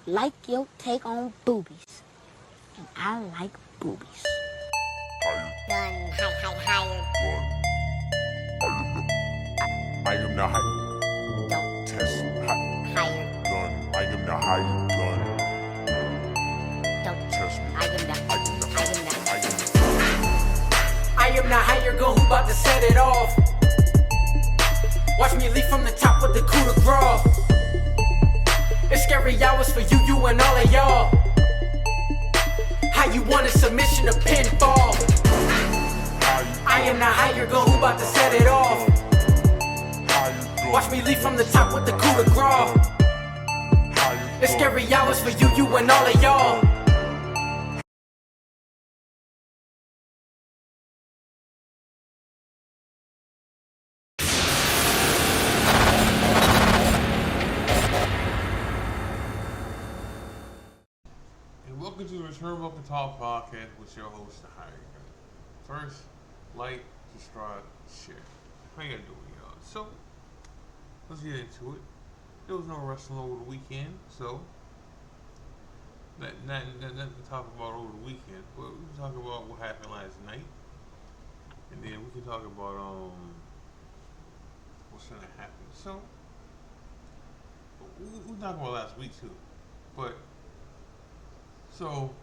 like your take on boobies. And I like boobies. Gun, higher. I am the high. Don't Test higher. gun. I am the higher gun. Don't Test me. I am the I am the higher gun who bout to set it off. Watch me leap from the top with the coup de grace. It's scary hours for you and all of y'all. How you want a submission to pinfall? I am the higher gun who bout to set it off. Watch me leap from the top with the coup de grace. It's scary hours for you and all of y'all. Welcome to the TurnBuckle Talk podcast with your host, the Higher Gun. First, like, subscribe, share. How you doing, y'all? So, let's get into it. There was no wrestling over the weekend, so nothing to talk about over the weekend. But we can talk about what happened last night, and then we can talk about what's gonna happen. So, we talked about last week too, but. So,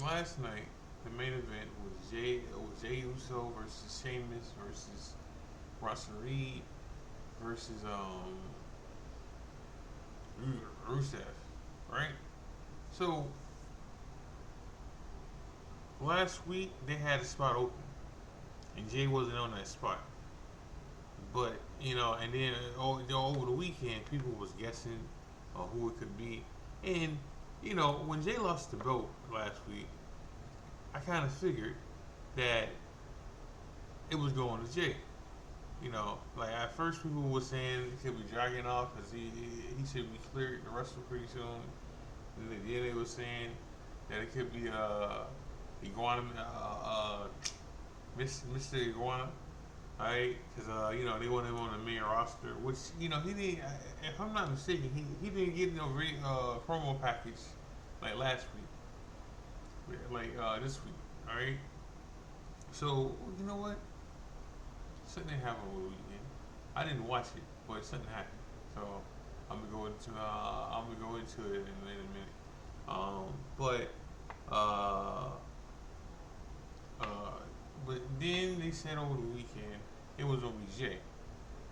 last night, the main event was Jey Uso versus Sheamus versus Russell Reed versus Rusev, right? So, last week they had a spot open, and Jey wasn't on that spot. But, and then over the weekend, people was guessing who it could be. And, when Jey lost the belt last week, I kind of figured that it was going to Jey. Like at first people were saying it could be dragging off because he should be cleared to wrestle pretty soon. And then they were saying that it could be Iguana, Mr. Iguana. Right, because they want him on the main roster, which he didn't. If I'm not mistaken, he didn't get no promo package like last week, like this week. All right, so you know what? Something happened over the weekend. I didn't watch it, but something happened. So I'm gonna go into it in a minute. But then they said over the weekend it was gonna be Jey,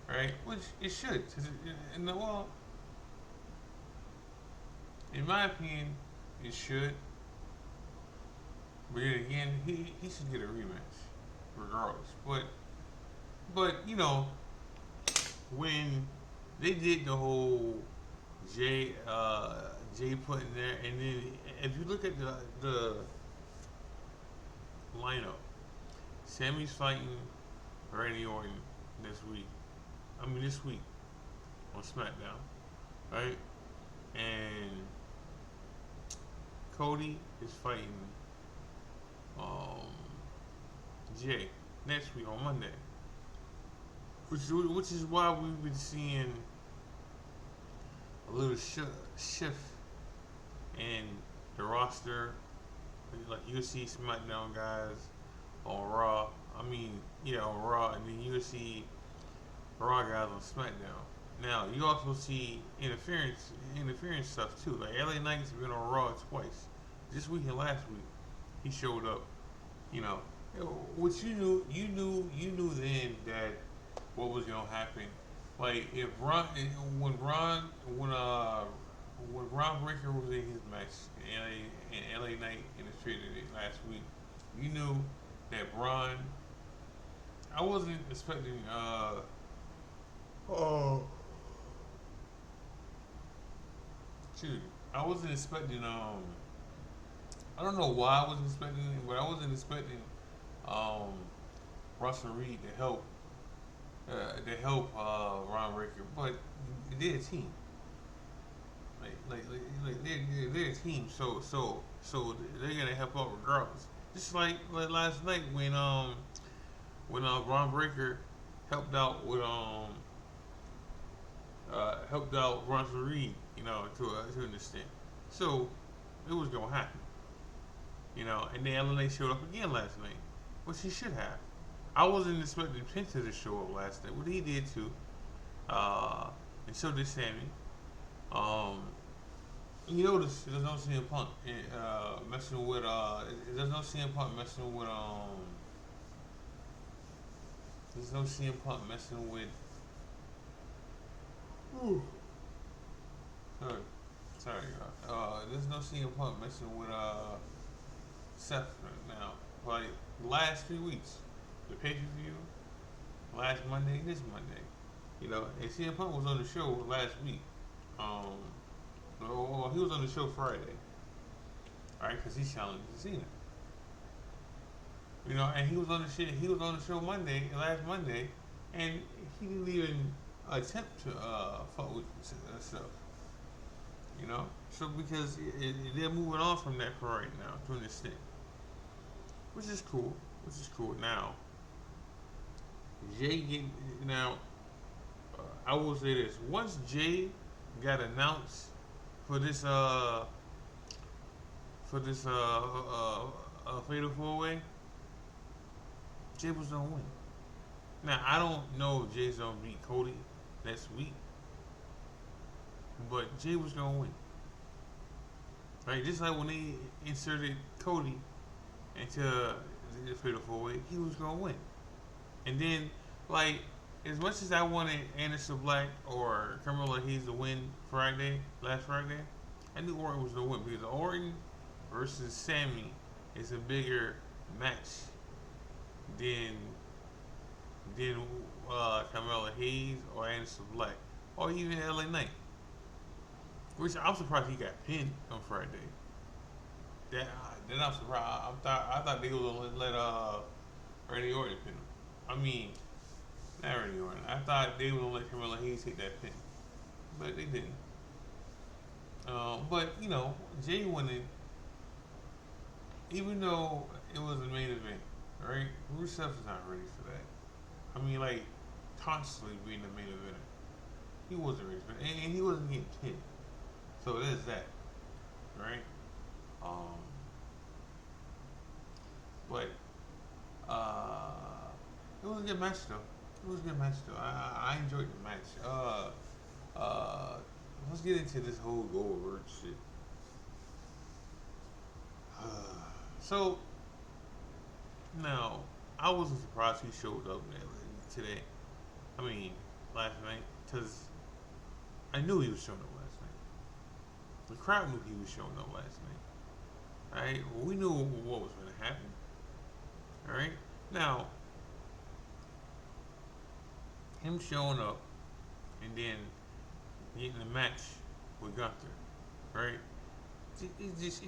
right? Which it should, in my opinion, it should. But then again, he should get a rematch, regardless. But when they did the whole Jey put in there, and then if you look at the lineup. Sammy's fighting Randy Orton this week on SmackDown, right? And Cody is fighting Jey next week on Monday, which is why we've been seeing a little shift in the roster, like you see SmackDown guys on Raw. On Raw, and then you see Raw guys on SmackDown. Now you also see interference stuff too. Like LA Knight's been on Raw twice. This week and last week, he showed up. Which you knew then that what was gonna happen. Like when Ron Breakker was in his match in LA Knight interfered last week, you knew that Braun. I wasn't expecting. I wasn't expecting. I don't know why I wasn't expecting it, but I wasn't expecting Russell Reed to help Ron Breakker, but they're a team. Like they're a team, so they're gonna help out regardless. Just like last night when Ron Breakker helped out with helped out Russell Reed, to an extent. So it was gonna happen, And then LNA showed up again last night, which he should have. I wasn't expecting Penta to show up last night, but he did too. And so did Sammy. You notice there's no CM Punk messing with there's no CM Punk messing with there's no CM Punk messing with sorry there's no CM Punk messing with Seth right now. Like the last 3 weeks. The pay-per-view last Monday, this Monday. And CM Punk was on the show last week. He was on the show Friday, right? Because he challenged Cena. And he was on the shit. He was on the show last Monday, and he didn't even attempt to fuck with stuff. So because they're moving on from that for right now to an extent, which is cool. Now, I will say this: once Jay got announced for this fatal 4-way, Jay was gonna win. Now I don't know if Jay's gonna beat Cody next week, but Jay was gonna win. Right, just like when they inserted Cody into the fatal 4-way, he was gonna win. And then, like, as much as I wanted Anderson Black or Carmelo Hayes to win last Friday, I knew Orton was going to win because Orton versus Sammy is a bigger match than Carmelo Hayes or Anderson Black or even LA Knight. Which I'm surprised he got pinned on Friday. That I'm surprised. I thought they were going to let Randy Orton pin him. I mean, not Randy Orton. I thought they were going to let Carmelo Hayes take that pin. But they didn't. But, Jay winning, even though it was a main event, right? Rusev is not ready for that. I mean, like, constantly being the main eventer. He wasn't ready for that. And he wasn't getting pinned. So there's that. Right? But, it was a good match, though. I enjoyed the match. Let's get into this whole Goldberg shit. So, now, I wasn't surprised he showed up today. I mean, last night, because I knew he was showing up last night. The crowd knew he was showing up last night. Alright? Well, we knew what was going to happen. Alright? Now, him showing up and then getting a match with Gunther, right? It just,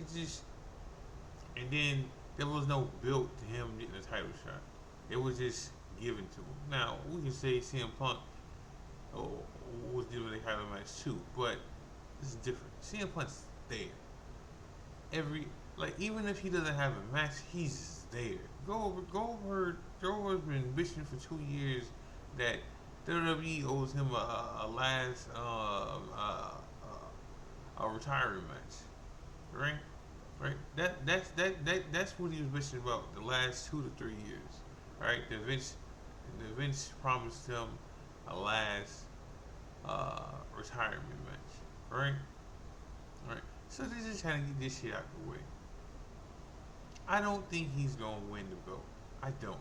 and then there was no build to him getting a title shot. It was just given to him. Now, we can say CM Punk was given a title match too, but it's different. CM Punk's there. Even if he doesn't have a match, he's just there. Goldberg's been bitching for 2 years that WWE owes him a last retirement match, right? That's what he was bitching about the last 2 to 3 years, right? The Vince promised him a last retirement match, right? So they're just trying to get this shit out of the way. I don't think he's gonna win the belt. I don't.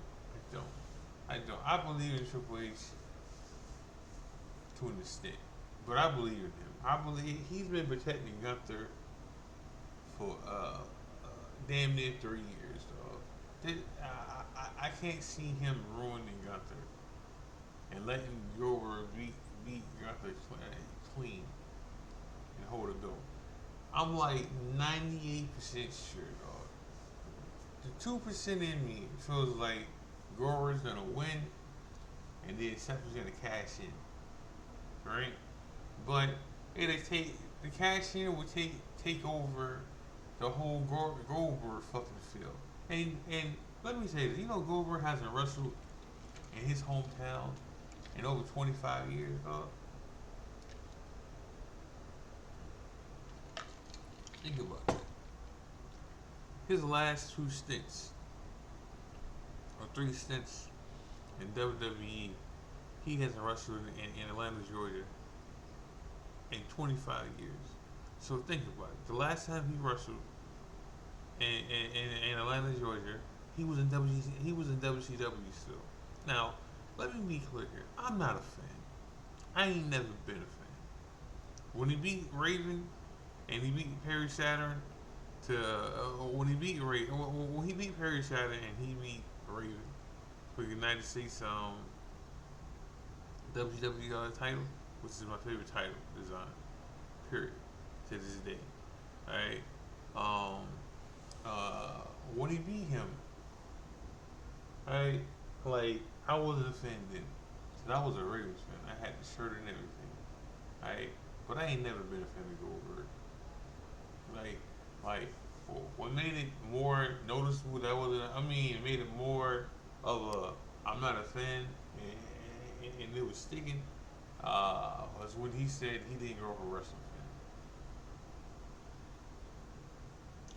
I believe in Triple H to an extent, but I believe in him. I believe he's been protecting Gunther for damn near 3 years, dog. I can't see him ruining Gunther and letting Goldberg beat Gunther clean and hold a belt. I'm like 98% sure, dog. The 2% in me feels like Goldberg's gonna win and then Seth is gonna cash in, right? But the cash in will take over the whole Goldberg fucking field. And let me say this, Goldberg hasn't wrestled in his hometown in over 25 years, dog. Think about that. His last two stints, or three stints in WWE, he hasn't wrestled in Atlanta, Georgia in 25 years. So think about it. The last time he wrestled in Atlanta, Georgia, he was in WCW still. Now, let me be clear here. I'm not a fan. I ain't never been a fan. When he beat Raven and he beat Perry Saturn when he beat Perry Saturn and he beat Raven for the United States WWE title, which is my favorite title design, period, to this day. Alright. When he beat him, I wasn't a fan then. Cause I was a Ravens fan. I had the shirt and everything. But I ain't never been a fan of Goldberg. What made it more noticeable that wasn't, it made it more of a, I'm not a fan, and it was sticking, was when he said he didn't grow up a wrestling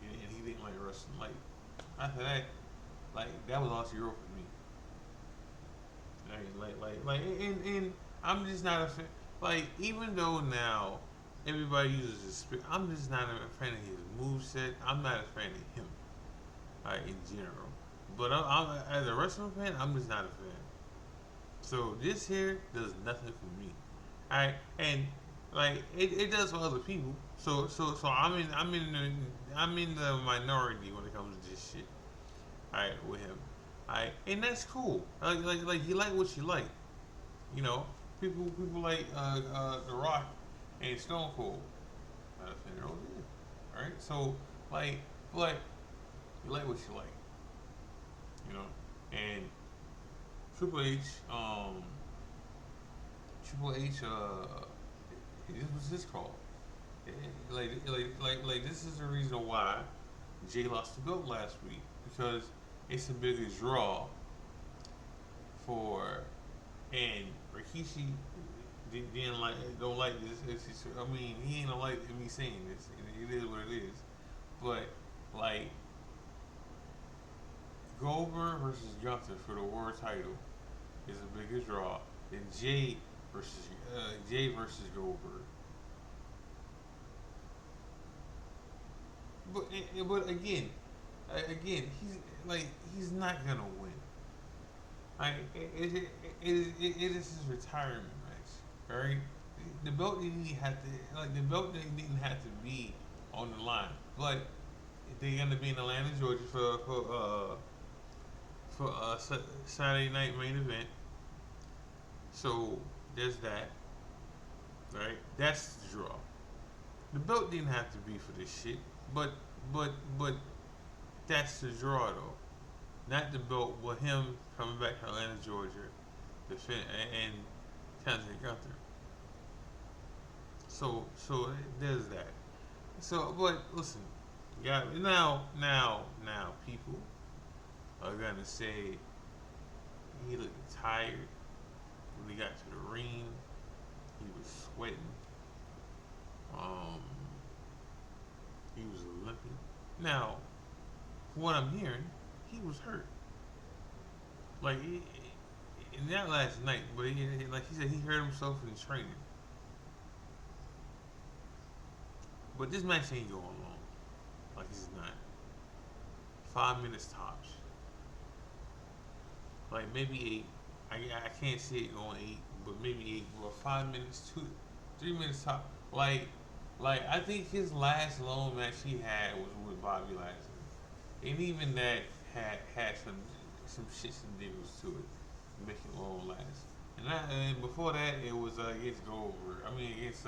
fan. And he didn't like wrestling. After that, that was all she wrote for me. And I'm just not a fan. Even though now everybody uses his spirit, I'm just not a fan of his moveset. I'm not a fan of him, in general. But I'm as a wrestling fan, I'm just not a fan. So this here does nothing for me. And it does for other people. So I'm in the minority when it comes to this shit. With him. And that's cool. You like what you like. You know, people like The Rock and Stone Cold. Not a fan of those either. Alright? So but you like what you like. You know? And Triple H, this was his call. This is the reason why Jay lost the belt last week, because it's a bigger draw for, and Rikishi don't like this. He ain't gonna like me saying this. It is what it is. But Goldberg versus Gunther for the world title is a bigger draw than Jay versus Goldberg. But again, he's not gonna win. It is his retirement match, right? The belt didn't have to be on the line, but they're gonna be in Atlanta, Georgia for Saturday night main event. So there's that, right? That's the draw. The belt didn't have to be for this shit, but that's the draw though. Not the belt with him coming back to Atlanta, Georgia, and Kansas Gunther. So there's that. So, but listen, yeah. Now, people are gonna say he looked tired when he got to the ring. He was sweating. He was limping. Now, from what I'm hearing, he was hurt. In that last night, but he said he hurt himself in training. But this match ain't going long. It's not. 5 minutes tops. Maybe 8. I can't see it going 8, but maybe 8. Well, 5 minutes, 3 minutes top. I think his last long match he had was with Bobby Lashley, and even that had some shits and giggles to it, to make it long last. And before that, it was against Goldberg. Against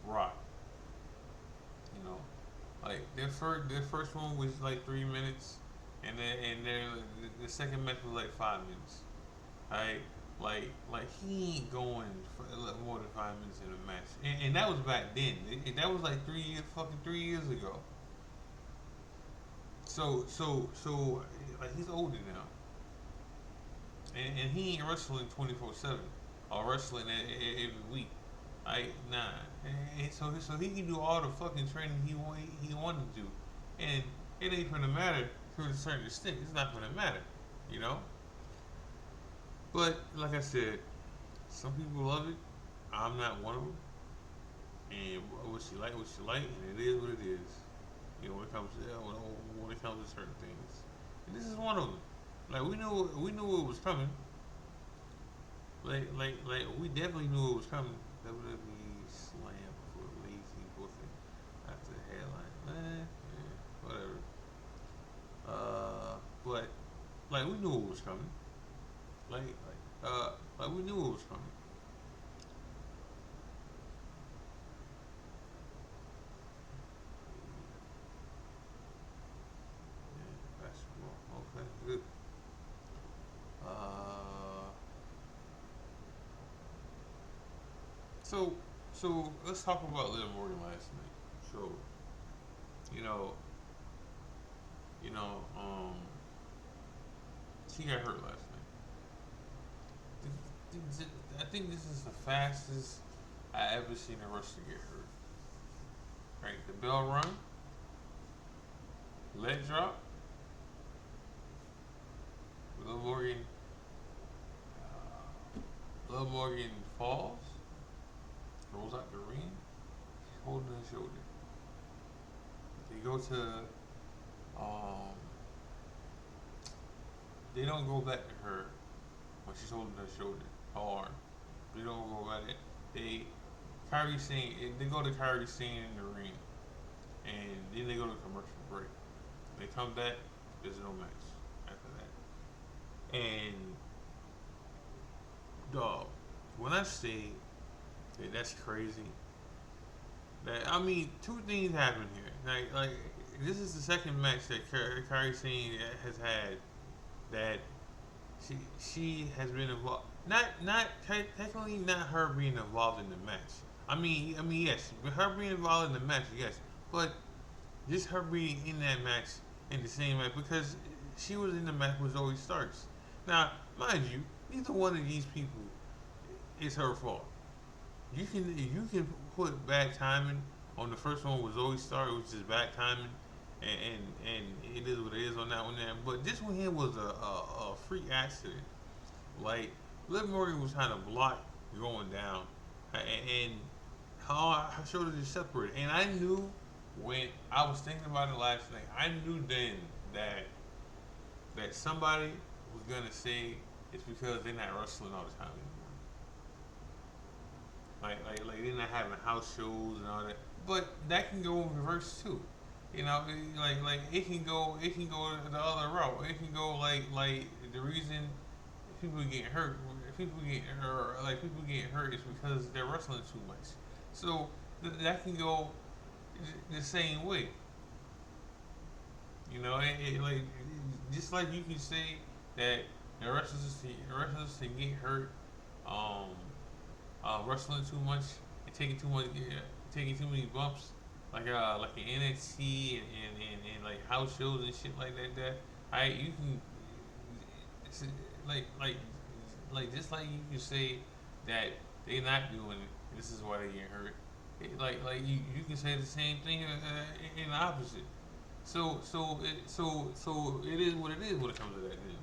Rock. You know, their first one was 3 minutes, and then the second match was 5 minutes. He ain't going for more than 5 minutes in a match, and that was back then. That was 3 years ago. So he's older now, and he ain't wrestling 24/7 or wrestling every week. Nah, so he can do all the fucking training he wanted to do, and it ain't gonna matter to a certain extent. It's not gonna matter, you know. But like I said, some people love it. I'm not one of them. And what she like, and it is what it is. You know, when it comes to certain things, and this is one of them. Like we knew it was coming. Like we definitely knew it was coming. WWE slam for lazy booking after the headline. Yeah, whatever. But like we knew it was coming. Like we knew it was coming. Yeah, basketball. Okay, good. So let's talk about Liv Morgan last night. So, you know, she got hurt last night. I think this is the fastest I ever seen a wrestler get hurt. Right, the bell run, leg drop, Liv Morgan falls, rolls out the ring, she's holding her shoulder. They go to, they don't go back to her when she's holding her shoulder, her arm. They don't go back there. They go to Kyrie Sane in the ring, and then they go to commercial break. They come back, there's no match after that. And dog, when I say that that's crazy, I mean, two things happen here. Like this is the second match that Kyrie Sane has had that she has been involved. Not technically not her being involved in the match. I mean yes, her being involved in the match, yes, but just her being in that match in the same match because she was in the match with Zoe Starks. Now, mind you, neither one of these people is her fault. You can put bad timing on the first one with Zoe Stark, which is bad timing, and it is what it is on that one there. But this one here was a freak accident. Like Liv Morgan was trying to block going down, and her shoulders just separated. And I knew when I was thinking about it last night, I knew then that somebody was gonna say it's because they're not wrestling all the time anymore. Like they're not having house shows and all that. But that can go in reverse too. You know, like it can go the other route. It can go like the reason people get hurt is because they're wrestling too much. So that can go the same way. You know, like just like you can say that the wrestlers can get hurt, wrestling too much and taking too many bumps, like in NXT and like house shows and shit like that. You can like just like you can say that they're not doing it. This is why they get hurt. Like you can say the same thing in the opposite. So it is what it is when it comes to that. Then.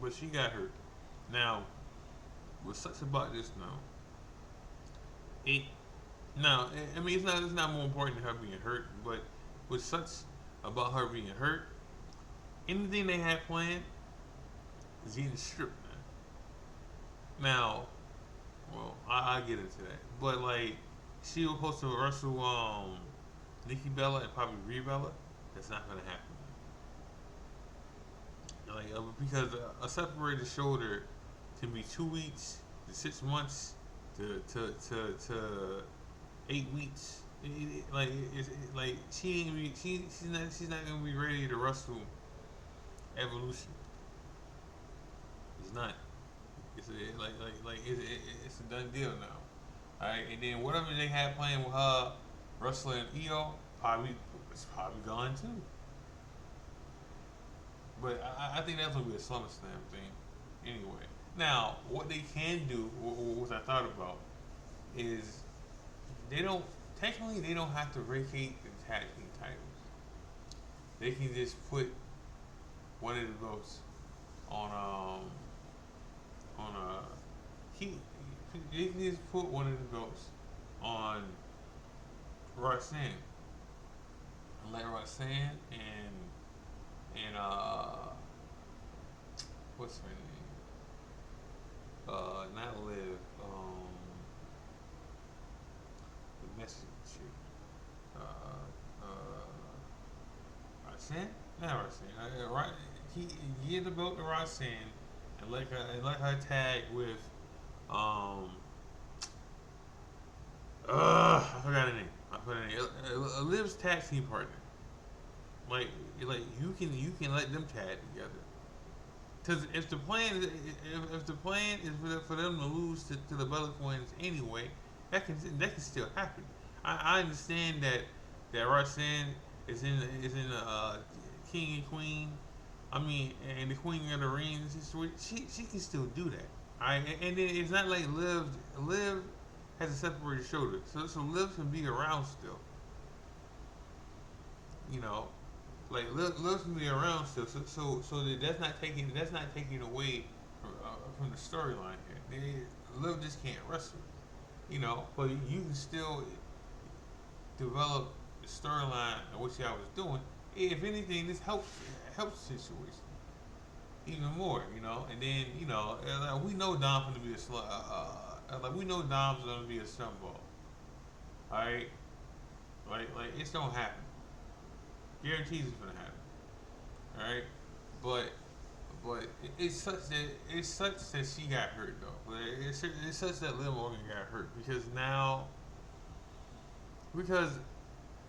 But she got hurt. Now, what sucks about this now? I mean it's not more important than her being hurt, but what sucks about her being hurt, anything they had planned is getting stripped now. Now, well, I'll get into that. But like she was supposed to wrestle Nikki Bella and probably Brie Bella. That's not gonna happen. Like because a separated shoulder can be 2 weeks to 6 months to 8 weeks. She's not gonna be ready to wrestle Evolution. It's not. It's a done deal now. Alright, and then whatever they had planned with her wrestling EO, it's probably gone too. But I think that's gonna be a SummerSlam thing, anyway. Now, what they can do, what I thought about, is they don't technically they don't have to vacate the tag team titles. They can just put one of the belts on he they can just put one of the belts on Roxanne and let Roxanne and what's her name? Not Liv. The Mexican chick. Roxanne? Not Roxanne. Right? He give the belt to Roxanne and let her tag with I forgot her name. I forgot her name. Liv's tag team partner. Like you can let them tag together. Because if the plan is for them to lose to the Bella Twins anyway, that can still happen. I understand that Roxanne is in King and Queen. I mean, and the Queen of the Rings situation. She can still do that. And then it's not like Liv has a separated shoulder, so Liv can be around still. You know, like Liv can be around still. So that's not taking away from the storyline here. Liv just can't wrestle. You know, but you can still develop the storyline of what y'all was doing. If anything, this helps the situation even more, you know. And then, you know, we know Dom's gonna be we know Dom's gonna be a scumball. All right, like it's gonna happen. Guarantees it's gonna happen. All right, but it's such that she got hurt though. It's such that Liv Morgan got hurt because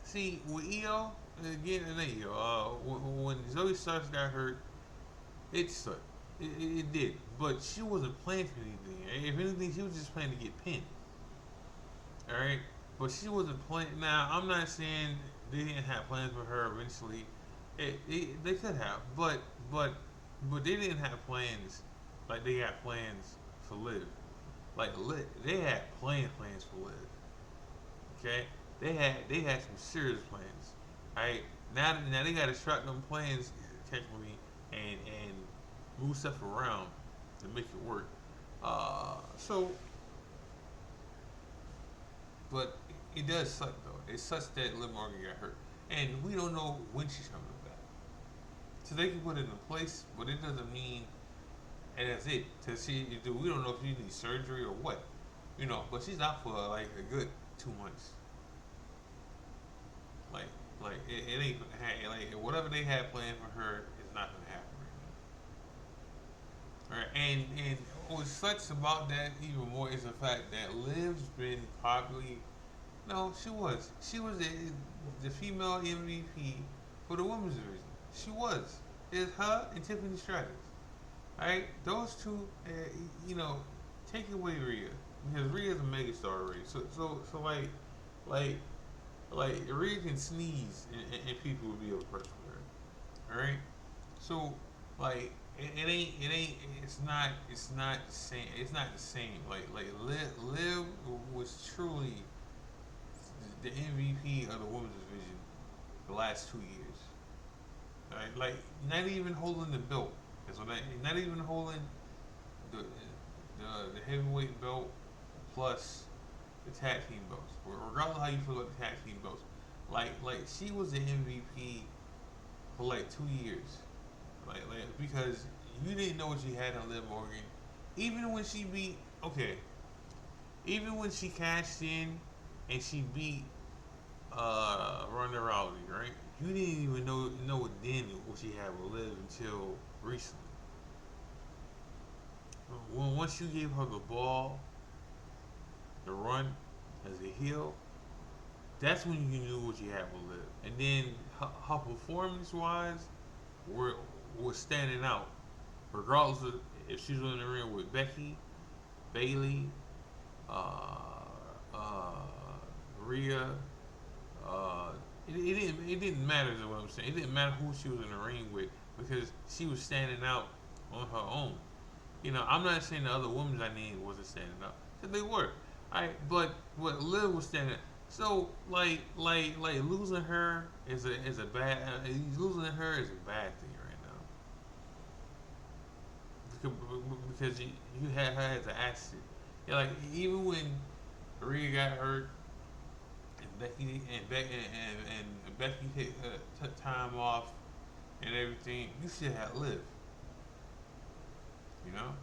see with EO again and EO when Zoe Starks got hurt, it sucked. It did, but she wasn't playing for anything. If anything, she was just playing to get pinned. All right, but she wasn't playing. Now I'm not saying they didn't have plans for her eventually. They could have, but they didn't have plans like they got plans for Liv. Like they had plans for Liv. Okay, they had some serious plans. Alright, now they got to strap them plans technically and move stuff around to make it work. So, but it does suck though. It sucks that Liv Morgan got hurt, and we don't know when she's coming back. So they can put it in place, but it doesn't mean and that's it. We don't know if she needs surgery or what, you know. But she's out for like a good 2 months. Like it ain't like whatever they had planned for her is not gonna happen right now. All right, and what sucks about that even more is the fact that Liv's been probably she was the female MVP for the women's division. She was. It's her and Tiffany Stratton. Alright, those two, take away Rhea because Rhea's a megastar already. So like Rhea can sneeze and people will be impressed with her. Alright, so like it's not the same. It's not the same. Like Liv was truly the MVP of the women's division the last 2 years. Alright, like not even holding the belt. So not even holding the heavyweight belt plus the tag team belts. Regardless of how you feel about the tag team belts, like she was the MVP for like 2 years, like because you didn't know what you had on Liv Morgan, even when she cashed in and she beat Ronda Rousey, right? You didn't even know then what she had with Liv until recently. Once you gave her the ball, the run as a heel, that's when you knew what you had with Liv. And then her performance-wise, was standing out, regardless of if she's in the ring with Becky, Bayley, Rhea. It didn't matter, is what I'm saying. It didn't matter who she was in the ring with because she was standing out on her own. You know, I'm not saying the other women I named wasn't standing up, cause they were. Alright, but what Liv was standing. So like losing her is a bad. Losing her is a bad thing right now because you had her as an asset. Yeah, like even when Rhea got hurt and Becky took time off and everything, you should have Liv. You know,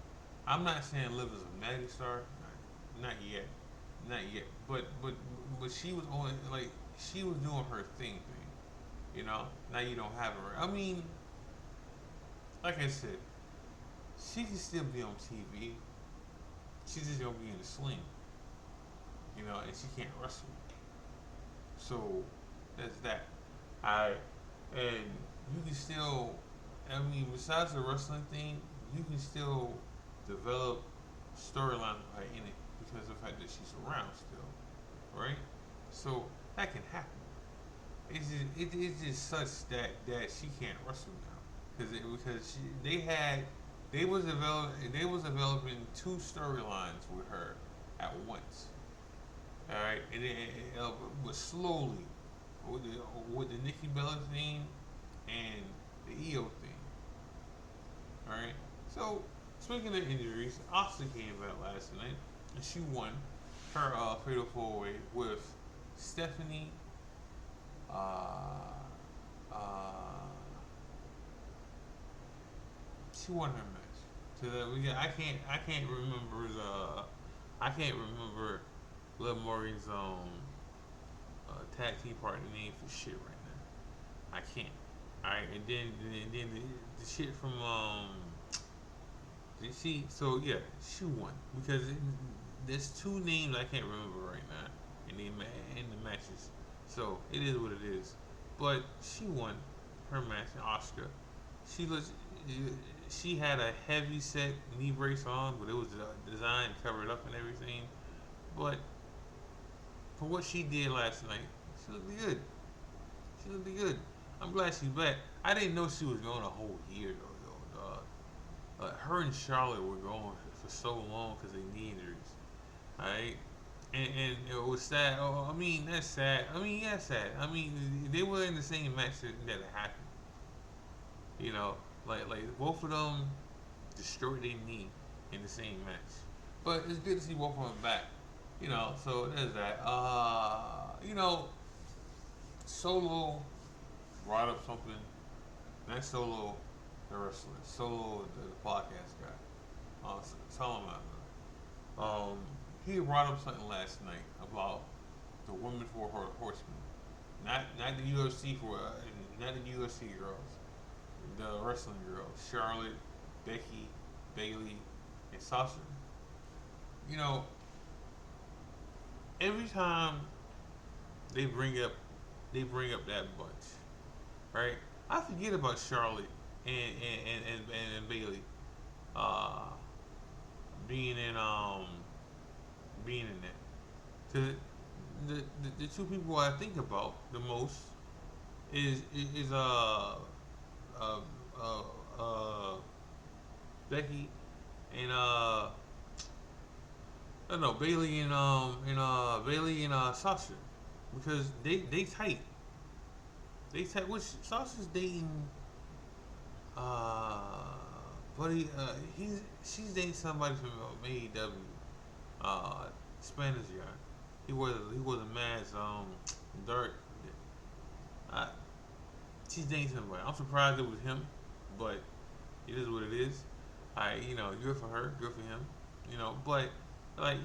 I'm not saying Liv is a mega star, not yet, not yet. But she was on like she was doing her thing. You know, now you don't have her. I mean, like I said, she can still be on TV. She's just gonna be in a sling. You know, and she can't wrestle. So that's that. And you can still, I mean, besides the wrestling thing, you can still develop storylines by in it because of the fact that she's around still, right? So that can happen. It's just such that she can't wrestle now because they was developing two storylines with her at once. All right, and but slowly with the Nikki Bella thing and the EO thing. All right. So speaking of injuries, Asuka came out last night and she won her fatal four-way with Stephanie. She won her match. So that I can't remember Liv Morgan's tag team partner name for shit right now. I can't. Alright, and then the shit from she won because there's two names I can't remember right now in the matches. So it is what it is. But she won her match in Asuka. She had a heavy set knee brace on, but it was designed covered up and everything. But for what she did last night, she looked good. She looked good. I'm glad she's back. I didn't know she was going a whole year though. Her and Charlotte were going for so long because they knee injuries. Alright? And it was sad. Oh, I mean, that's sad. I mean, yeah, sad. I mean, they were in the same match that it happened. You know, like both of them destroyed their knee in the same match. But it's good to see both of them back. You know, so there's that. You know, Solo brought up something. Not Solo, the wrestler. Solo, the podcast guy. Solomon. He brought up something last night about the women for her horsemen. Not the UFC not the UFC girls. The wrestling girls. Charlotte, Becky, Bailey, and Sasha. You know, every time they bring up that bunch, right? I forget about Charlotte and Bailey being in that. Cause the two people I think about the most is Becky and I don't know, Bailey and Sasha, because they tight. They tight. Which Sasha's dating, buddy. She's dating somebody from AEW, Spanish guy. He was a man's Dark. She's dating somebody. I'm surprised it was him, but it is what it is. You know, good for her, good for him. You know, but like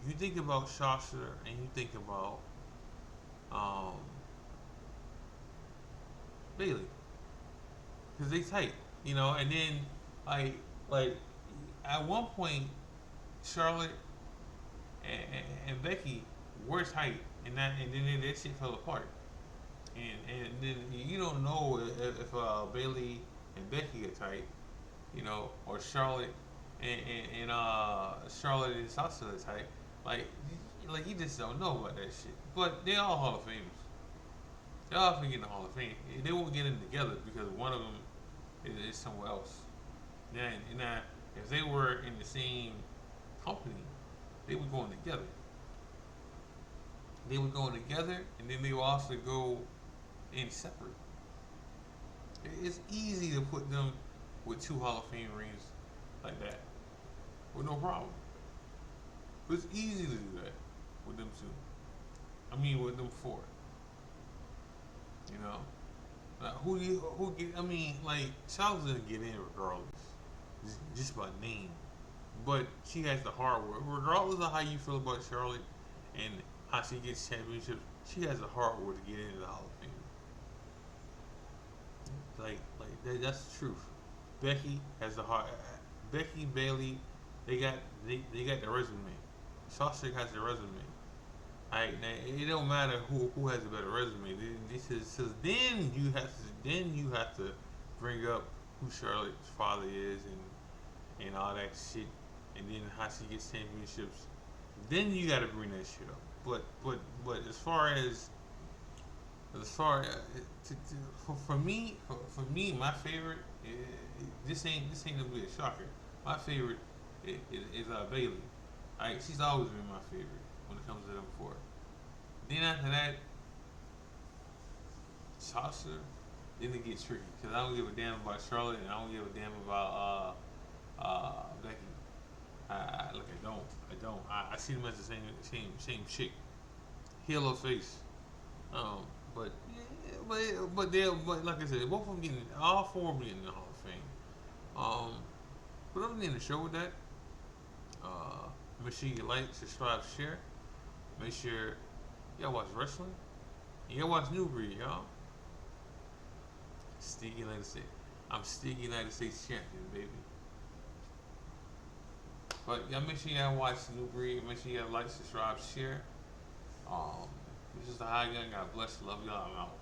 you think about Sasha and you think about Bailey, because they tight, you know. And then like at one point, Charlotte and Becky were tight, and then that shit fell apart. And then you don't know if Bailey and Becky are tight, you know, or Charlotte and Charlotte and Sasha are tight. Like you just don't know about that shit. But they all Hall of Famers. They all get in the Hall of Fame. They won't get in together because one of them is somewhere else. Now if they were in the same company, they would go in together. They would go in together, and then they would also go in separate. It's easy to put them with 2 Hall of Fame rings like that with no problem. But it's easy to do that with them 2. I mean, with them 4. You know, who get? I mean, like Charlotte's gonna get in regardless, just by name. But she has the hard work. Regardless of how you feel about Charlotte and how she gets championships, she has the hard work to get into the Hall of Fame. That's the truth. Becky has the hard. Becky, Bailey, they got the resume. Sasha has the resume. Alright, now it don't matter who has a better resume. This is then you have to bring up who Charlotte's father is and all that shit, and then how she gets championships. Then you got to bring that shit up. But as far as for me, my favorite this ain't gonna be a shocker. My favorite is Bailey. Alright, she's always been my favorite when it comes to them 4. Then after that, Sasha, then it gets tricky because I don't give a damn about Charlotte and I don't give a damn about Becky. I don't. I see them as the same chick, heel or face. But like I said, both of them getting all 4 of them getting in the Hall of Fame. But other than the show with that, make sure you like, subscribe, share. Make sure y'all watch wrestling. And y'all watch New Breed, y'all. Still United States. I'm still United States champion, baby. But y'all make sure y'all watch New Breed. Make sure y'all like, subscribe, share. This is the High Gun. God bless. Love y'all. I'm out.